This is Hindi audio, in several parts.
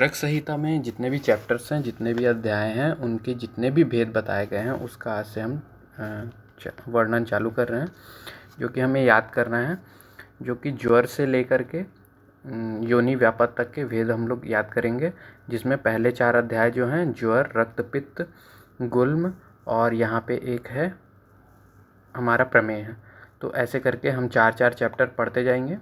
चरक संहिता में जितने भी चैप्टर्स हैं, जितने भी अध्याय हैं, उनके जितने भी भेद बताए गए हैं उसका आज से हम वर्णन चालू कर रहे हैं, जो कि हमें याद करना है। जो कि ज्वर से लेकर के योनि व्यापक तक के भेद हम लोग याद करेंगे, जिसमें पहले 4 अध्याय जो हैं ज्वर, रक्त, पित्त, गुल्म और यहाँ पे एक है हमारा प्रमेय है। तो ऐसे करके हम 4-4 चैप्टर पढ़ते जाएंगे।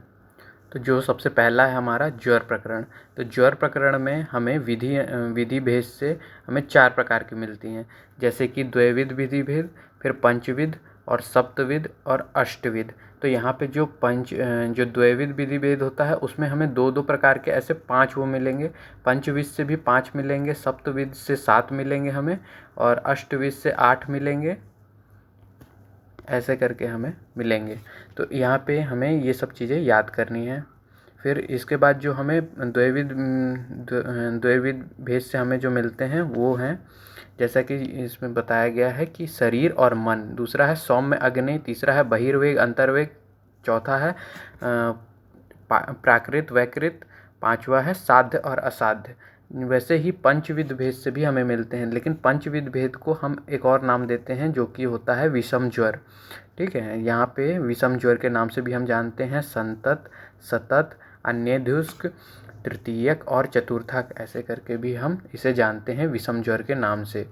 तो जो सबसे पहला है हमारा ज्वर प्रकरण। तो ज्वर प्रकरण में हमें विधि भेद से हमें 4 प्रकार की मिलती हैं, जैसे कि द्वैविध विधि भेद, फिर पंचविध और सप्तविध और अष्टविध। तो यहाँ पे जो द्वैविध विधि भेद होता है उसमें हमें 2-2 प्रकार के ऐसे 5 वो मिलेंगे। पंचविध से भी 5 मिलेंगे, सप्तविध से 7 मिलेंगे हमें, और अष्टविध से 8 मिलेंगे। ऐसे करके हमें मिलेंगे। तो यहाँ पे हमें ये सब चीज़ें याद करनी है। फिर इसके बाद जो हमें द्वैविध भेद से हमें जो मिलते हैं वो हैं, जैसा कि इसमें बताया गया है कि शरीर और मन, दूसरा है सौम्य अग्नि, तीसरा है बहिर्वेग अंतर्वेग, चौथा है प्राकृत वैकृत, पांचवा है साध्य और असाध्य। वैसे ही पंचविध भेद से भी हमें मिलते हैं, लेकिन पंचविध भेद को हम एक और नाम देते हैं जो कि होता है विषम ज्वर। ठीक है, यहाँ पे विषम ज्वर के नाम से भी हम जानते हैं संतत, सतत, अन्येद्युष्क, तृतीयक और चतुर्थक, ऐसे करके भी हम इसे जानते हैं विषम ज्वर के नाम से।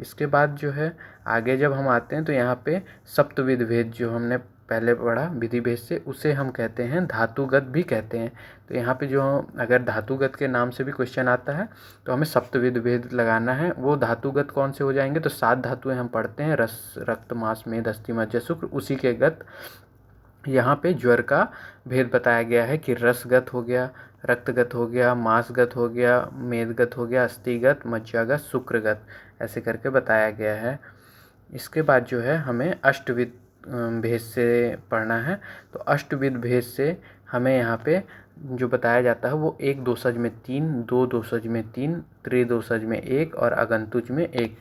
इसके बाद जो है आगे जब हम आते हैं तो यहाँ पे सप्तविध भेद जो हमने पहले पढ़ा विधि भेद से, उसे हम कहते हैं धातुगत भी कहते हैं। तो यहाँ पे जो अगर धातुगत के नाम से भी क्वेश्चन आता है तो हमें सप्तविध भेद लगाना है। वो धातुगत कौन से हो जाएंगे, तो 7 धातुएं हम पढ़ते हैं, रस, रक्त, मांस, मेद, अस्थि, मज्जा, शुक्र, उसी के गत यहाँ पे ज्वर का भेद बताया गया है कि रसगत हो गया, रक्तगत हो गया, मांसगत हो गया, मेदगत हो गया, अस्थिगत, मज्जागत, शुक्रगत, ऐसे करके बताया गया है। इसके बाद जो है हमें अष्टविध भेद से पढ़ना है। तो अष्टविध भेद से हमें यहाँ पे जो बताया जाता है वो 1 दोषज में 3, 2 दोषज में 3, त्रिदोषज में 1 और अगंतुज में 1।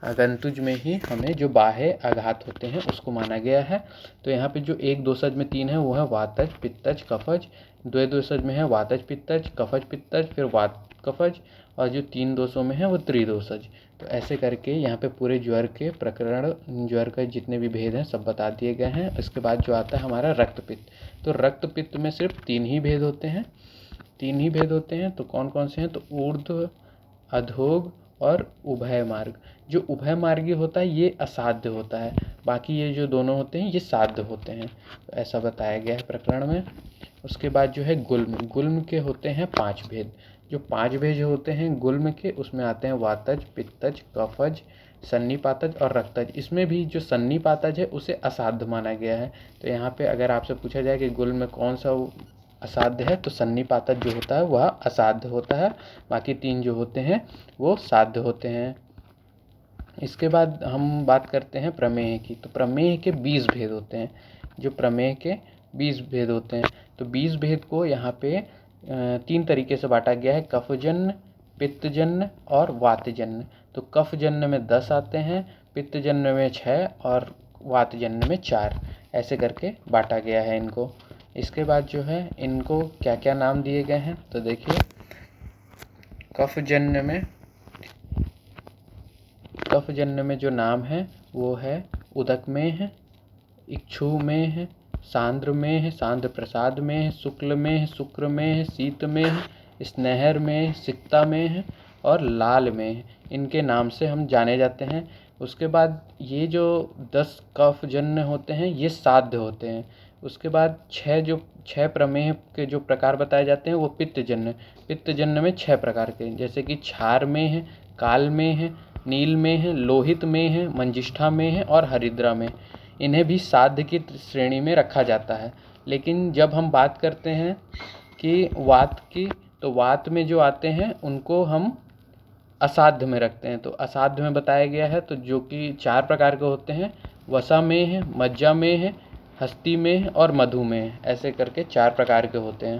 अगंतुज में ही हमें जो बाह्य आघात होते हैं उसको माना गया है। तो यहाँ पे जो 1 दोषज में 3 है वो है वातज, पित्तज, कफज, 2 दोषज में है वातज, पित्तज, कफज, पित्तज, फिर वात, कफज, और जो 3 दोषों में है वो त्रिदोषज। तो ऐसे करके यहाँ पे पूरे ज्वर के प्रकरण, ज्वर के जितने भी भेद हैं सब बता दिए गए हैं। इसके बाद जो आता है हमारा रक्तपित्त। तो रक्तपित्त में सिर्फ 3 ही भेद होते हैं, 3 ही भेद होते हैं। तो कौन कौन से हैं, तो ऊर्ध्व, अधोग और उभय मार्ग। जो उभय मार्गी होता है ये असाध्य होता है, बाकी ये जो दोनों होते हैं ये साध्य होते हैं। तो ऐसा बताया गया है प्रकरण में। उसके बाद जो है गुल्म, गुल्म के होते हैं 5 भेद। जो 5 भेद होते हैं गुल्म के, उसमें आते हैं वातज, पित्तज, कफज, सन्निपातज और रक्तज। इसमें भी जो सन्निपातज है उसे असाध्य माना गया है। तो यहाँ पे अगर आपसे पूछा जाए कि गुल्म में कौन सा असाध्य है, तो सन्निपातज जो होता है वह असाध्य होता है, बाकी 3 जो होते हैं वो साध्य होते हैं। इसके बाद हम बात करते हैं प्रमेय की। तो प्रमेय के 20 भेद होते हैं। जो प्रमेय के 20 भेद होते हैं, तो 20 भेद को यहाँ पे 3 तरीके से बांटा गया है, कफजन्य, पित्तजन्य और वातजन्य। तो कफजन्य में 10 आते हैं, पित्तजन्य में 6 और वातजन्य में 4, ऐसे करके बांटा गया है इनको। इसके बाद जो है इनको क्या क्या नाम दिए गए हैं, तो देखिए कफजन्य में जो नाम है वो है उदक में है, इक्षु में है, सांद्र में है, सांद्र प्रसाद में है, शुक्ल में है, शुक्र में है, शीत में है, स्नेहर में है, सिक्ता में है और लाल में है। इनके नाम से हम जाने जाते हैं। उसके बाद ये जो 10 कफजन्य होते हैं ये साध्य होते हैं। उसके बाद 6 प्रमेय के जो प्रकार बताए जाते हैं वो पित्तजन्य। पित्तजन्य में 6 प्रकार के, जैसे कि क्षार में है, काल में है, नील में है, लोहित में है, मंजिष्ठा में है और हरिद्रा में। इन्हें भी साध्य की श्रेणी में रखा जाता है। लेकिन जब हम बात करते हैं कि वात की, तो वात में जो आते हैं उनको हम असाध्य में रखते हैं। तो असाध्य में बताया गया है तो जो कि 4 प्रकार के होते हैं, वसा में है, मज्जा में है, हस्ती में है और मधु में है, ऐसे करके 4 प्रकार के होते हैं।